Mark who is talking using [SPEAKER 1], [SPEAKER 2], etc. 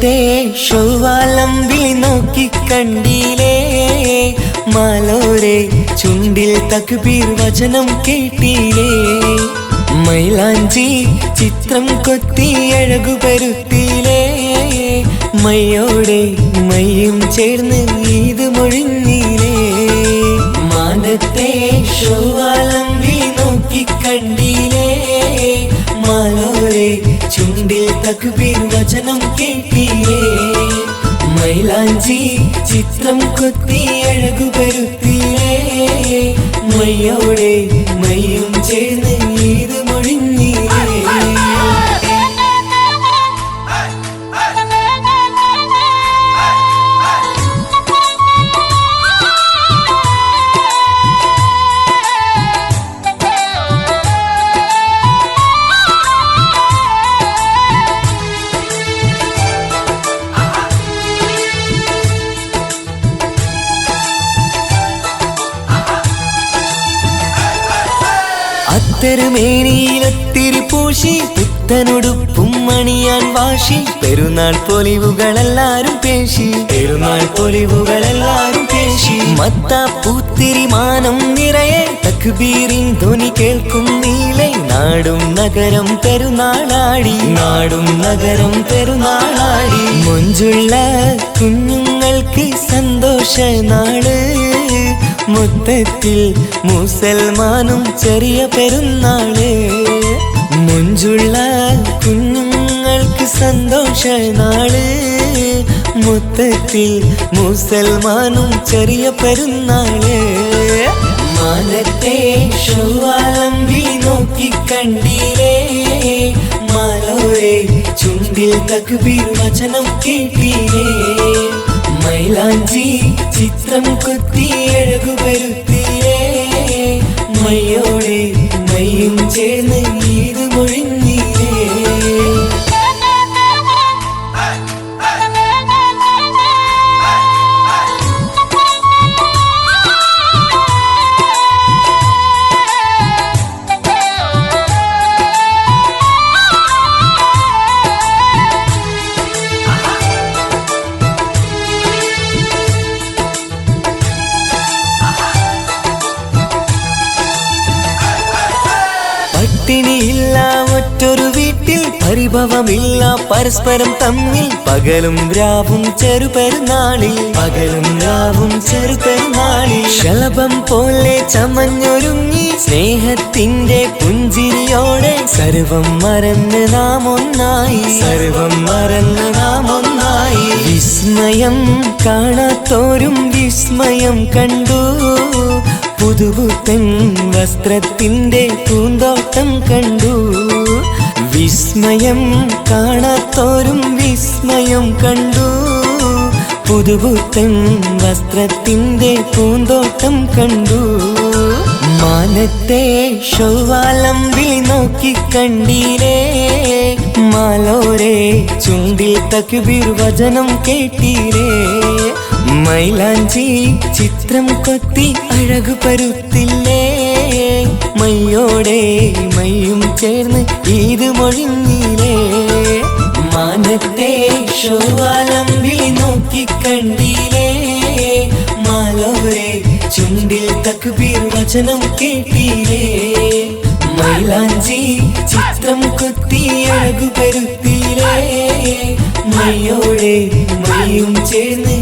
[SPEAKER 1] മാനത്തെ ശൗവാലമ്പിൽ നോക്കി കണ്ടില്ലേ മാലോരെ ചുണ്ടിൽ തക്ബീർ വചനം കേട്ടില്ലേ മൈലാഞ്ചി ചിത്രം കൊത്തി അഴകു പരുത്തിയിലേ മയ്യോടെ മയ്യും ചേർന്ന് ഈദ് മൊഴിഞ്ഞില്ലേ മാനത്തെ ശൗവാലമ്പിൽ നോക്കി കണ്ടില്ലേ മാലോരെ ചുണ്ടിൽ തക്ബീർ വചനം കേട്ടില്ലേ മൈലാഞ്ചി ചിത്രം കൊത്തി അഴകു പരുത്തിയില്ലേ മയ്യോടെ മയ്യും ചേർന്ന് ഈദ് മൊഴിഞ്ഞില്ലേ അത്തരമേനിയിലത്തിരി പൂശി പുത്തനുടുപ്പും മണിയാൻ വാശി പെരുന്നാൾ പൊലിവുകളെല്ലാരും പേശി പെരുന്നാൾ പൊലിവുകളെല്ലാരും പേശി മത്താപ്പൂത്തിരി മാനം നിറയെ തക്ബീറിൻ ധ്വനി കേൾക്കും നീളെ നാടും നഗരം പെരുന്നാളാടി നാടും നഗരം പെരുന്നാളാടി മൊഞ്ചുള്ള കുഞ്ഞുങ്ങൾക്ക് സന്തോഷ നാള് മൊത്തത്തിൽ മുസൽമാനും ചെറിയ പെരുന്നാള് മുഞ്ചുള്ള കുഞ്ഞുങ്ങൾക്ക് സന്തോഷ നാള് മൊത്തത്തിൽ മുസൽമാനും ചെറിയ പെരുന്നാള് മാനത്തെ ശൗവാലമ്പിൽ നോക്കി കണ്ടില്ലേ മാലോരെ ചുണ്ടിൽ തക്ബീർ വചനം കേട്ടില്ലേ മൈലാഞ്ചി ചിത്രം കൊത്തി അഴകു പരുത്തിയില്ലേ മയ്യോടെ മയ്യും ചേർന്ന് ഈദ് മൊഴിഞ്ഞില്ലേ പട്ടിണിയില്ല ഒറ്റൊരു വീട്ടിൽ പരിഭവമില്ല പരസ്പരം തമ്മിൽ പകലും രാവും ചെറുപെരുന്നാളിൽ പകലും രാവും ചെറുപെരുന്നാളിൽ ശലഭം പോലെ ചമഞ്ഞൊരുങ്ങി സ്നേഹത്തിന്റെ പുഞ്ചിരിയോടെ സർവം മറന്ന് നാം ഒന്നായി സർവം മറന്ന് നാം ഒന്നായി വിസ്മയം കാണാത്തോരും വിസ്മയം കണ്ടു പുതുപുത്തൻ വസ്ത്രത്തിന്റെ പൂന്തോട്ടം കണ്ടു വിസ്മയം കാണാത്തോരും വിസ്മയം കണ്ടു പുതുപുത്തൻ വസ്ത്രത്തിന്റെ പൂന്തോട്ടം കണ്ടു മാനത്തെ ശൗവാലമ്പിൽ നോക്കി കണ്ടില്ലേ മാലോരെ ചുണ്ടിൽ തക്ബീർ വചനം കേട്ടില്ലേ മൈലാഞ്ചി ചിത്രം കൊത്തി അഴകു പരുത്തില്ലേ മയ്യോടെ മയ്യും ചേർന്ന് ഈദ് മൊഴിഞ്ഞില്ലേ മാനത്തെ ശൗവാലമ്പിൽ നോക്കി കണ്ടില്ലേ മാലോരെ ചുണ്ടിൽ തക്ബീർ വചനം കേട്ടില്ലേ മൈലാഞ്ചി ചിത്രം കൊത്തി അഴകു പരുത്തിയില്ലേ മയ്യോടെ മയ്യും ചേർന്ന്